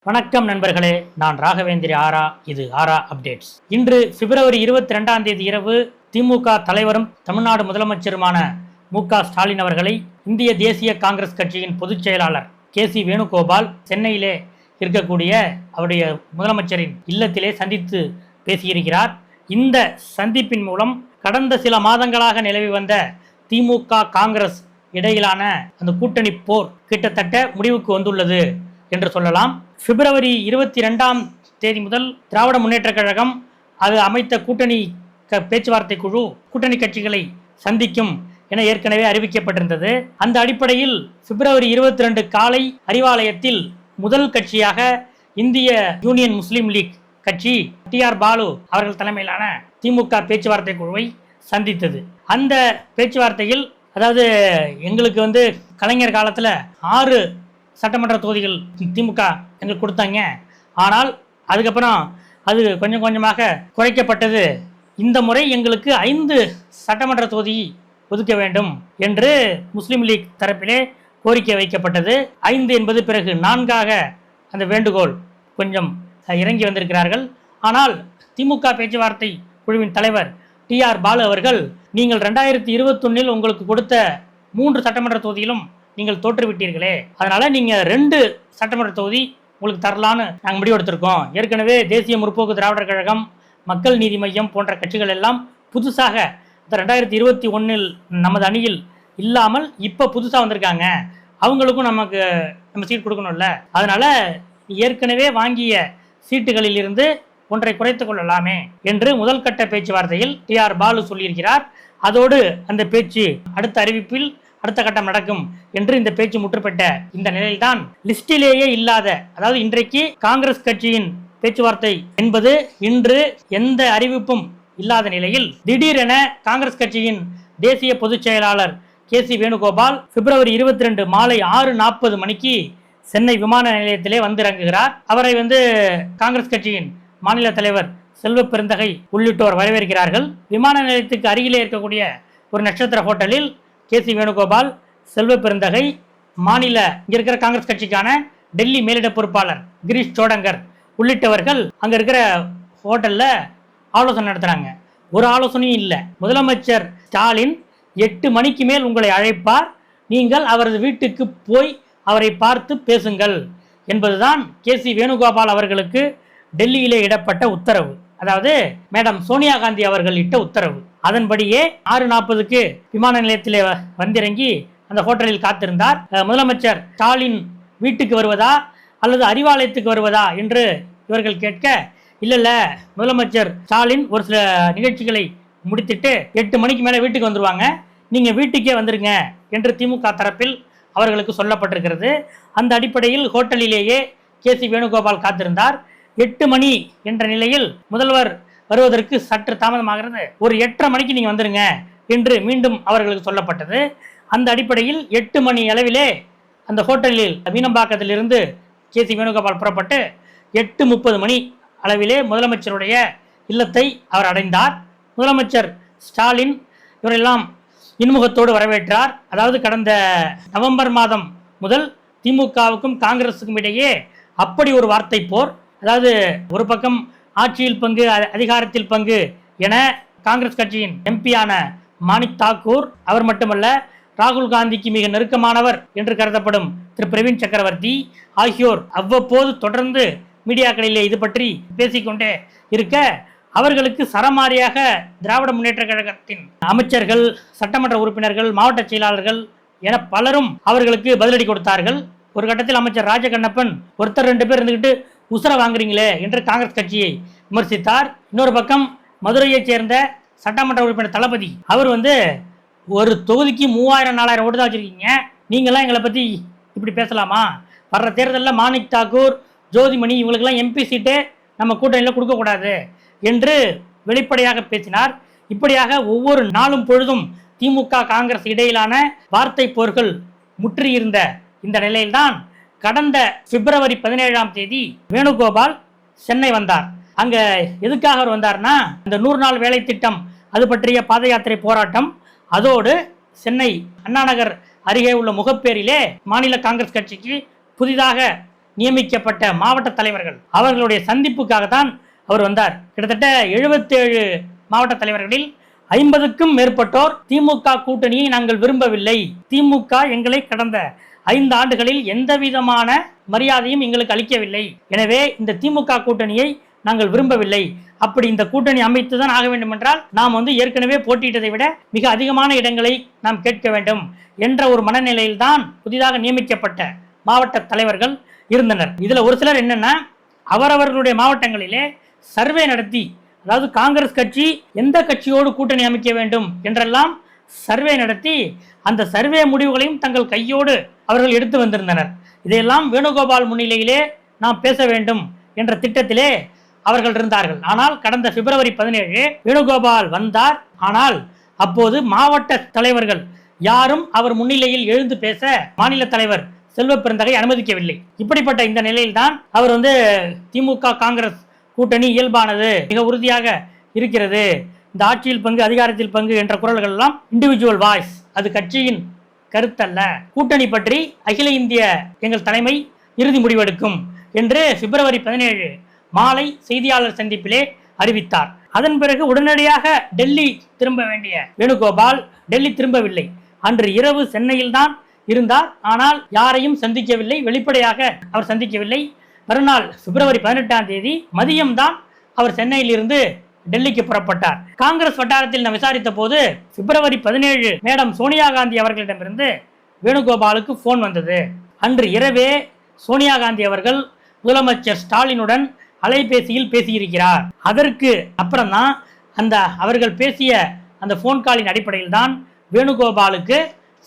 வணக்கம் நண்பர்களே, நான் ராகவேந்திர ஆரா. இது ஆரா அப்டேட்ஸ். இன்று பிப்ரவரி 22 இரவு திமுக தலைவரும் தமிழ்நாடு முதலமைச்சருமான மு.க.ஸ்டாலின் அவர்களை இந்திய தேசிய காங்கிரஸ் கட்சியின் பொதுச் செயலாளர் கே.சி. வேணுகோபால் சென்னையிலே இருக்கக்கூடிய அவருடைய முதலமைச்சரின் இல்லத்திலே சந்தித்து பேசியிருக்கிறார். இந்த சந்திப்பின் மூலம் கடந்த சில மாதங்களாக நிலவி வந்த திமுக காங்கிரஸ் இடையிலான அந்த கூட்டணி போர் கிட்டத்தட்ட முடிவுக்கு வந்துள்ளது என்று சொல்லலாம். பிப்ரவரி 22 முதல் திராவிட முன்னேற்ற கழகம் அது அமைத்த கூட்டணி பேச்சுவார்த்தை குழு கூட்டணி கட்சிகளை சந்திக்கும் என ஏற்கனவே அறிவிக்கப்பட்டிருந்தது. அந்த அடிப்படையில் பிப்ரவரி 22 காலை அறிவாலயத்தில் முதல் கட்சியாக இந்திய யூனியன் முஸ்லீம் லீக் கட்சி டி.ஆர். பாலு அவர்கள் தலைமையிலான திமுக பேச்சுவார்த்தை குழுவை சந்தித்தது. அந்த பேச்சுவார்த்தையில் அதாவது எங்களுக்கு கலைஞர் காலத்தில் 6 சட்டமன்ற தொகுதிகள் திமுக எங்களுக்கு கொடுத்தாங்க. ஆனால் அதுக்கப்புறம் அது கொஞ்சம் கொஞ்சமாக குறைக்கப்பட்டது. இந்த முறை எங்களுக்கு 5 சட்டமன்ற தொகுதி ஒதுக்க வேண்டும் என்று முஸ்லீம் லீக் தரப்பிலே கோரிக்கை வைக்கப்பட்டது. 5 என்பது பிறகு 4ஆக அந்த வேண்டுகோள் கொஞ்சம் இறங்கி வந்திருக்கிறார்கள். ஆனால் திமுக பேச்சுவார்த்தை குழுவின் தலைவர் டி.ஆர். பாலு அவர்கள் நீங்கள் 2021 உங்களுக்கு கொடுத்த 3 சட்டமன்ற தொகுதியிலும் நீங்கள் தோற்றுவிட்டீர்களே, அதனால நீங்க 2 சட்டமன்ற தொகுதி உங்களுக்கு தரலான்னு நாங்கள் முடிவு எடுத்திருக்கோம். ஏற்கனவே தேசிய முற்போக்கு திராவிடர் கழகம், மக்கள் நீதி மையம் போன்ற கட்சிகள் எல்லாம் புதுசாக 2021 நமது அணியில் இல்லாமல் இப்போ புதுசாக வந்திருக்காங்க. அவங்களுக்கும் நம்ம சீட் கொடுக்கணும்ல, அதனால ஏற்கனவே வாங்கிய சீட்டுகளில் இருந்து ஒன்றை குறைத்துக் கொள்ளலாமே என்று முதல் கட்ட பேச்சுவார்த்தையில் டி.ஆர். பாலு சொல்லியிருக்கிறார். அதோடு அந்த பேச்சு அடுத்த அறிவிப்பில் அடுத்த கட்டம் நடக்கும் என்று இந்த பேச்சு முற்றுப்பெற்ற இந்த நிலையில்தான் லிஸ்டிலேயே இல்லாத, அதாவது இன்றைக்கு காங்கிரஸ் கட்சியின் பேச்சுவார்த்தை என்பது இன்று எந்த அறிவிப்பும் இல்லாத நிலையில் திடீரென காங்கிரஸ் கட்சியின் தேசிய பொதுச் செயலாளர் கே.சி. வேணுகோபால் பிப்ரவரி 22 மாலை 6:40 மணிக்கு சென்னை விமான நிலையத்திலே வந்து இறங்குகிறார். அவரை காங்கிரஸ் கட்சியின் மாநில தலைவர் செல்வ பெருந்தகை உள்ளிட்டோர் வரவேற்கிறார்கள். விமான நிலையத்துக்கு அருகிலே இருக்கக்கூடிய ஒரு நட்சத்திர ஹோட்டலில் கே.சி. வேணுகோபால், செல்வ பெருந்தகை, இங்க இருக்கிற காங்கிரஸ் கட்சிக்கான டெல்லி மேலிட பொறுப்பாளர் கிரீஷ் சோடங்கர் உள்ளிட்டவர்கள் அங்க இருக்கிற ஹோட்டல்ல ஆலோசனை நடத்துறாங்க. ஒரு ஆலோசனையும் இல்லை. முதலமைச்சர் ஸ்டாலின் 8 மணிக்கு மேல் உங்களை அழைப்பார், நீங்கள் அவரது வீட்டுக்கு போய் அவரை பார்த்து பேசுங்கள் என்பதுதான் கே.சி. வேணுகோபால் அவர்களுக்கு டெல்லியிலே இடப்பட்ட உத்தரவு. அதாவது மேடம் சோனியா காந்தி அவர்கள் இட்ட உத்தரவு. அதன்படியே 6:40க்கு விமான நிலையத்திலே வந்திறங்கி அந்த ஹோட்டலில் காத்திருந்தார். முதலமைச்சர் ஸ்டாலின் வீட்டுக்கு வருவதா அல்லது அறிவாலயத்துக்கு வருவதா என்று இவர்கள் கேட்க, இல்ல முதலமைச்சர் ஸ்டாலின் ஒரு சில நிகழ்ச்சிகளை முடித்துட்டு 8 மணிக்கு மேலே வீட்டுக்கு வந்துருவாங்க, நீங்க வீட்டுக்கே வந்துருங்க என்று திமுக தரப்பில் அவர்களுக்கு சொல்லப்பட்டிருக்கிறது. அந்த அடிப்படையில் ஹோட்டலிலேயே கே.சி. வேணுகோபால் காத்திருந்தார். 8 மணி என்ற நிலையில் முதல்வர் வருவதற்கு சற்று தாமதமாகிறது. ஒரு 8:30 மணிக்கு நீங்க வந்துருங்க என்று மீண்டும் அவர்களுக்கு சொல்லப்பட்டது. அந்த அடிப்படையில் 8 மணி அளவிலே அந்த ஹோட்டலில் மீனம்பாக்கத்திலிருந்து கே.சி. வேணுகோபால் புறப்பட்டு 8:30 மணி அளவிலே முதலமைச்சருடைய இல்லத்தை அவர் அடைந்தார். முதலமைச்சர் ஸ்டாலின் இவரெல்லாம் இன்முகத்தோடு வரவேற்றார். அதாவது கடந்த நவம்பர் மாதம் முதல் திமுகவுக்கும் காங்கிரஸுக்கும் இடையே அப்படி ஒரு வார்த்தை போர். அதாவது ஒரு பக்கம் ஆட்சியில் பங்கு, அதிகாரத்தில் பங்கு என காங்கிரஸ் கட்சியின் எம்பியான மாணிக் தாக்கூர், அவர் மட்டுமல்ல ராகுல் காந்திக்கு மிக நெருக்கமானவர் என்று கருதப்படும் திரு பிரவீன் சக்கரவர்த்தி ஆகியோர் அவ்வப்போது தொடர்ந்து மீடியாக்களிலே இது பற்றி பேசிக்கொண்டே இருக்க, அவர்களுக்கு சரமாரியாக திராவிட முன்னேற்ற கழகத்தின் அமைச்சர்கள், சட்டமன்ற உறுப்பினர்கள், மாவட்ட செயலாளர்கள் என பலரும் அவர்களுக்கு பதிலடி கொடுத்தார்கள். ஒரு கட்டத்தில் அமைச்சர் ராஜகண்ணப்பன் ஒருத்தர் 2 பேர் இருந்துகிட்டு உசுர வாங்குறீங்களே என்று காங்கிரஸ் கட்சியை விமர்சித்தார். இன்னொரு பக்கம் மதுரையைச் சேர்ந்த சட்டமன்ற உறுப்பினர் தளபதி அவர் ஒரு தொகுதிக்கு 3000-4000 ஓட்டு தான் வச்சிருக்கீங்க, நீங்களாம் எங்களை பற்றி இப்படி பேசலாமா? வர்ற தேர்தலில் மாணிக் தாக்கூர், ஜோதிமணி இவங்களுக்கெல்லாம் எம்பி சீட்டே நம்ம கூட்டணியில் கொடுக்கக்கூடாது என்று வெளிப்படையாக பேசினார். இப்படியாக ஒவ்வொரு நாளும் பொழுதும் திமுக காங்கிரஸ் இடையிலான வார்த்தை போர்கள் முற்றியிருந்த இந்த நிலையில்தான் கடந்த பிப்ரவரி 17 வேணுகோபால் சென்னை வந்தார். அங்க எதுக்காக அவர் வந்தார்னா, இந்த 100 நாள் வேலை திட்டம் அது பற்றிய பாத யாத்திரை போராட்டம், அதோடு சென்னை அண்ணா நகர் அருகே உள்ள முகப்பேரிலே மாநில காங்கிரஸ் கட்சிக்கு புதிதாக நியமிக்கப்பட்ட மாவட்ட தலைவர்கள் அவர்களுடைய சந்திப்புக்காக தான் அவர் வந்தார். கிட்டத்தட்ட 77 மாவட்ட தலைவர்களில் 50க்கும் மேற்பட்டோர் திமுக கூட்டணியை நாங்கள் விரும்பவில்லை, திமுக எங்களை கடந்த 5 ஆண்டுகளில் எந்த விதமான மரியாதையும் எங்களுக்கு அளிக்கவில்லை, எனவே இந்த திமுக கூட்டணியை நாங்கள் விரும்பவில்லை, அப்படி இந்த கூட்டணி அமைத்துதான் ஆக வேண்டும் என்றால் நாம் ஏற்கனவே போட்டியிட்டதை விட மிக அதிகமான இடங்களை நாம் கேட்க வேண்டும் என்ற ஒரு மனநிலையில் தான் புதிதாக நியமிக்கப்பட்ட மாவட்ட தலைவர்கள் இருந்தனர். இதுல ஒரு சிலர் என்னன்னா, அவரவர்களுடைய மாவட்டங்களிலே சர்வே நடத்தி, அதாவது காங்கிரஸ் கட்சி எந்த கட்சியோடு கூட்டணி அமைக்க வேண்டும் என்றெல்லாம் சர்வே நடத்தி அந்த சர்வே முடிவுகளையும் தங்கள் கையோடு அவர்கள் எடுத்து வந்திருந்தனர். இதையெல்லாம் வேணுகோபால் முன்னிலையிலே நாம் பேச வேண்டும் என்ற திட்டத்திலே அவர்கள் இருந்தார்கள். ஆனால் கடந்த பிப்ரவரி 17 வேணுகோபால் வந்தார். ஆனால் அப்போது மாவட்ட தலைவர்கள் யாரும் அவர் முன்னிலையில் எழுந்து பேச மாநில தலைவர் செல்வ பெருந்தகை அனுமதிக்கவில்லை. இப்படிப்பட்ட இந்த நிலையில்தான் அவர் திமுக காங்கிரஸ் கூட்டணி இயல்பானது, மிக உறுதியாக இருக்கிறது, இந்த ஆட்சியில் பங்கு அதிகாரத்தில் பங்கு என்ற குரல்கள் எல்லாம் இண்டிவிஜுவல் வாய்ஸ், அது கட்சியின் கருத்தல்ல, கூட்டணி பற்றி அகில இந்திய எங்கள் தலைமை இறுதி முடிவெடுக்கும் என்று பிப்ரவரி 17 மாலை செய்தியாளர் சந்திப்பிலே அறிவித்தார். அதன் பிறகு உடனடியாக டெல்லி திரும்ப வேண்டிய வேணுகோபால் டெல்லி திரும்பவில்லை. அன்று இரவு சென்னையில் தான் இருந்தார். ஆனால் யாரையும் சந்திக்கவில்லை, வெளிப்படையாக அவர் சந்திக்கவில்லை. மறுநாள் பிப்ரவரி 18ஆம் தேதி மதியம் தான் அவர் சென்னையில் இருந்து டெல்லிக்கு புறப்பட்டார். காங்கிரஸ் வட்டாரத்தில் நான் விசாரித்த போது பிப்ரவரி 17 மேடம் சோனியா காந்தி அவர்களிடமிருந்து வேணுகோபாலுக்கு போன் வந்தது. அன்று இரவே சோனியா காந்தி அவர்கள் முதலமைச்சர் ஸ்டாலினுடன் அலைபேசியில் பேசியிருக்கிறார். அதற்கு அப்புறம் தான் அவர்கள் பேசிய அந்த போன் காலின் அடிப்படையில் தான் வேணுகோபாலுக்கு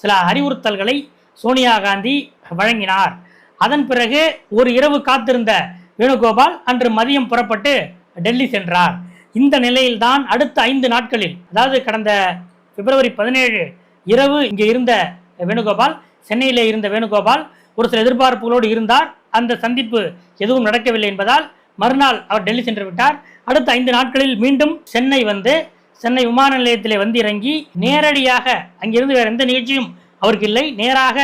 சில அறிவுறுத்தல்களை சோனியா காந்தி வழங்கினார். அதன் பிறகு ஒரு இரவு காத்திருந்த வேணுகோபால் அன்று மதியம் புறப்பட்டு டெல்லி சென்றார். இந்த நிலையில்தான் அடுத்த 5 நாட்களில், அதாவது கடந்த பிப்ரவரி 17 இரவு இங்கே இருந்த வேணுகோபால், சென்னையிலே இருந்த வேணுகோபால் ஒரு சில எதிர்பார்ப்புகளோடு இருந்தார். அந்த சந்திப்பு எதுவும் நடக்கவில்லை என்பதால் மறுநாள் அவர் டெல்லி சென்று விட்டார். அடுத்த 5 நாட்களில் மீண்டும் சென்னை சென்னை விமான நிலையத்திலே இறங்கி நேரடியாக அங்கிருந்து வேற எந்த நிகழ்ச்சியும் அவருக்கு இல்லை, நேராக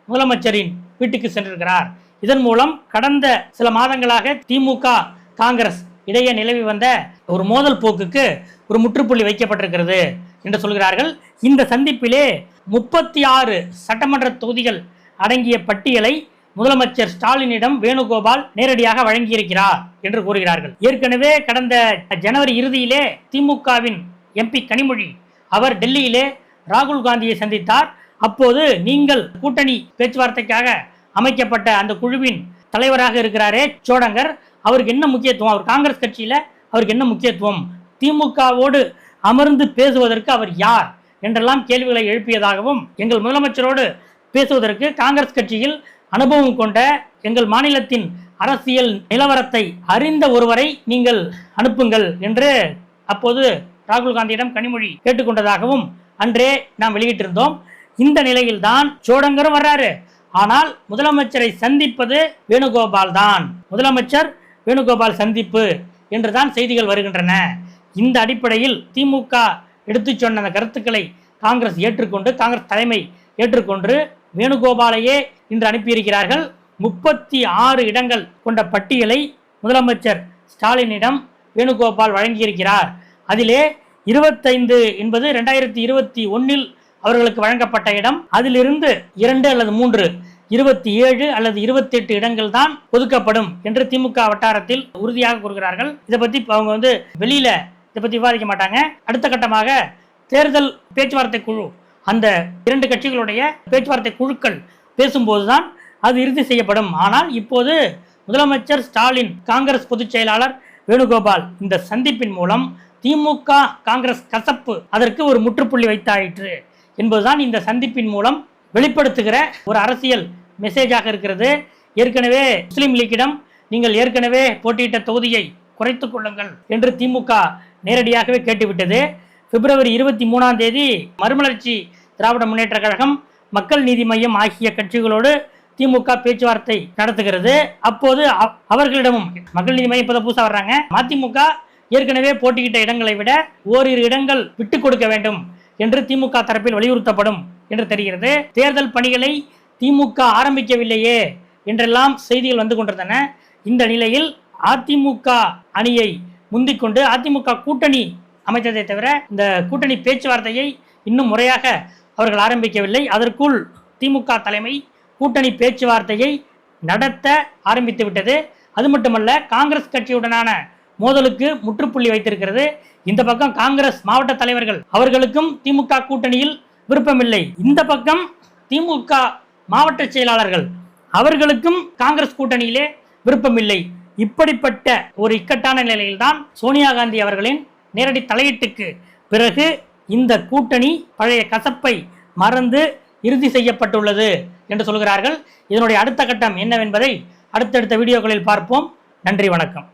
முதலமைச்சரின் வீட்டுக்கு சென்றிருக்கிறார். இதன் மூலம் கடந்த சில மாதங்களாக திமுக காங்கிரஸ் இடையே நிலவி வந்த ஒரு மோதல் போக்குக்கு ஒரு முற்றுப்புள்ளி வைக்கப்பட்டிருக்கிறது என்று சொல்கிறார்கள். இந்த சந்திப்பிலே 36 சட்டமன்ற தொகுதிகள் அடங்கிய பட்டியலை முதலமைச்சர் ஸ்டாலினிடம் வேணுகோபால் நேரடியாக வழங்கியிருக்கிறார் என்று கூறுகிறார்கள். ஏற்கனவே கடந்த ஜனவரி இறுதியிலே திமுகவின் எம்பி கனிமொழி அவர் டெல்லியிலே ராகுல் காந்தியை சந்தித்தார். அப்போது நீங்கள் கூட்டணி பேச்சுவார்த்தைக்காக அமைக்கப்பட்ட அந்த குழுவின் தலைவராக இருக்கிறாரே சோடங்கர், அவருக்கு என்ன முக்கியத்துவம், அவர் காங்கிரஸ் கட்சியில அவருக்கு என்ன முக்கியத்துவம், திமுகவோடு அமர்ந்து பேசுவதற்கு அவர் யார் என்றெல்லாம் கேள்விகளை எழுப்பியதாகவும், எங்கள் முதலமைச்சரோடு பேசுவதற்கு காங்கிரஸ் கட்சியில் அனுபவம் கொண்ட எங்கள் மாநிலத்தின் அரசியல் நிலவரத்தை அறிந்த ஒருவரை நீங்கள் அனுப்புங்கள் என்று அப்போது ராகுல் காந்தியிடம் கனிமொழி கேட்டுக்கொண்டதாகவும் அன்றே நாம் வெளியிட்டிருந்தோம். இந்த நிலையில் தான் சோடங்கரும் வர்றாரு. ஆனால் முதலமைச்சரை சந்திப்பது வேணுகோபால் தான், முதலமைச்சர் வேணுகோபால் சந்திப்பு என்றுதான் செய்திகள் வருகின்றன. இந்த அடிப்படையில் திமுக எடுத்து சொன்ன அந்த கருத்துக்களை காங்கிரஸ் ஏற்றுக்கொண்டு, காங்கிரஸ் தலைமை ஏற்றுக்கொண்டு வேணுகோபாலையே இன்று அனுப்பியிருக்கிறார்கள். 36 இடங்கள் கொண்ட பட்டியலை முதலமைச்சர் ஸ்டாலினிடம் வேணுகோபால் வழங்கியிருக்கிறார். அதிலே 25 என்பது 2021 அவர்களுக்கு வழங்கப்பட்ட இடம். அதிலிருந்து 2 அல்லது 3, 27 அல்லது 28 இடங்கள் தான் ஒதுக்கப்படும் என்று திமுக வட்டாரத்தில் உறுதியாக கூறுகிறார்கள். இதை பத்தி அவங்க வெளியில இதை பத்தி விவாதிக்க மாட்டாங்க. அடுத்த கட்டமாக தேர்தல் பேச்சுவார்த்தை குழு, அந்த 2 கட்சிகளுடைய பேச்சுவார்த்தை குழுக்கள் பேசும்போதுதான் அது இறுதி செய்யப்படும். ஆனால் இப்போது முதலமைச்சர் ஸ்டாலின், காங்கிரஸ் பொதுச் செயலாளர் வேணுகோபால் இந்த சந்திப்பின் மூலம் திமுக காங்கிரஸ் கசப்பு அதற்கு ஒரு முற்றுப்புள்ளி வைத்தாயிற்று என்பதுதான் இந்த சந்திப்பின் மூலம் வெளிப்படுத்துகிற ஒரு அரசியல் மெசேஜாக இருக்கிறது. ஏற்கனவே முஸ்லீம் லீக்கிடம் நீங்கள் ஏற்கனவே போட்டியிட்ட தொகுதியை குறைத்துக் கொள்ளுங்கள் என்று திமுக நேரடியாகவே கேட்டுவிட்டது. பிப்ரவரி 23ஆம் தேதி மறுமலர்ச்சி திராவிட முன்னேற்ற கழகம், மக்கள் நீதி மையம் ஆகிய கட்சிகளோடு திமுக பேச்சுவார்த்தை நடத்துகிறது. அப்போது அவர்களிடமும், மக்கள் நீதி மையம் இப்போதான் புதுசா வர்றாங்க, மதிமுக ஏற்கனவே போட்டியிட்ட இடங்களை விட ஓரிரு இடங்கள் விட்டுக் கொடுக்க வேண்டும் என்று திமுக தரப்பில் வலியுறுத்தப்படும் என்று தெரிகிறது. தேர்தல் பணிகளை திமுக ஆரம்பிக்கவில்லையே என்றெல்லாம் செய்திகள் வந்து கொண்டிருந்தன. இந்த நிலையில் அதிமுக அணியை முந்திக்கொண்டு அதிமுக கூட்டணி அமைத்ததை தவிர இந்த கூட்டணி பேச்சுவார்த்தையை இன்னும் முறையாக அவர்கள் ஆரம்பிக்கவில்லை. அதற்குள் திமுக தலைமை கூட்டணி பேச்சுவார்த்தையை நடத்த ஆரம்பித்து விட்டது. அது மட்டுமல்ல, காங்கிரஸ் கட்சியுடனான மோதலுக்கு முற்றுப்புள்ளி வைத்திருக்கிறது. இந்த பக்கம் காங்கிரஸ் மாவட்ட தலைவர்கள் அவர்களுக்கும் திமுக கூட்டணியில் விருப்பமில்லை. இந்த பக்கம் திமுக மாவட்ட செயலாளர்கள் அவர்களுக்கும் காங்கிரஸ் கூட்டணியிலே விருப்பமில்லை. இப்படிப்பட்ட ஒரு இக்கட்டான நிலையில்தான் சோனியா காந்தி அவர்களின் நேரடி தலையீட்டுக்கு பிறகு இந்த கூட்டணி பழைய கசப்பை மறந்து இறுதி செய்யப்பட்டுள்ளது என்று சொல்கிறார்கள். இதனுடைய அடுத்த கட்டம் என்னவென்பதை அடுத்தடுத்த வீடியோக்களில் பார்ப்போம். நன்றி, வணக்கம்.